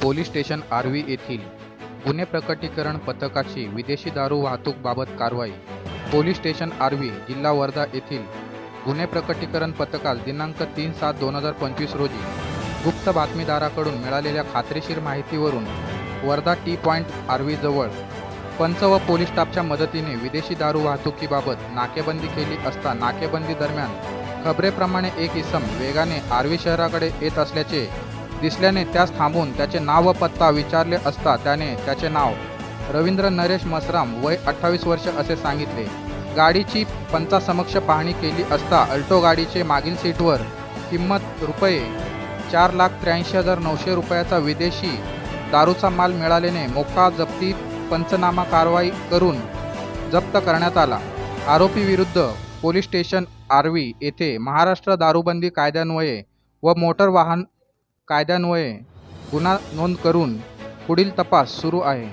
Police station Arvi येथील गुन्हे प्रकटीकरण पथकाची विदेशी दारू वाहतूकबाबत कारवाई. पोलीस स्टेशन आर्वी, जिल्हा वर्धा येथील गुन्हे प्रकटीकरण पथकास दिनांक 3/7/2025 रोजी गुप्त बातमीदाराकडून मिळालेल्या खात्रीशीर माहितीवरून वर्धा टी पॉइंट आर्वीजवळ पंच व पोलीस स्टाफच्या मदतीने विदेशी दारू वाहतुकीबाबत नाकेबंदी केली असता नाकेबंदी दरम्यान खबरेप्रमाणे एक इसम वेगाने आर्वी शहराकडे येत असल्याचे दिसल्याने त्यास थांबून त्याचे नाव व पत्ता विचारले असता त्याने त्याचे नाव रवींद्र नरेश मसराम, वय 28 वर्ष असे सांगितले. गाडीची पंचासमक्ष पाहणी केली असता अल्टो गाडीचे मागील सीटवर किंमत ₹4,83,900 रुपयाचा विदेशी दारूचा माल मिळाल्याने मोका जप्ती पंचनामा कारवाई करून जप्त करण्यात आला. आरोपी विरुद्ध पोलीस स्टेशन आर्वी येथे महाराष्ट्र दारूबंदी कायद्यान्वये व मोटर वाहन कायद्यान्वये गुन्हा नोंद करून पुढील तपास सुरू आहे.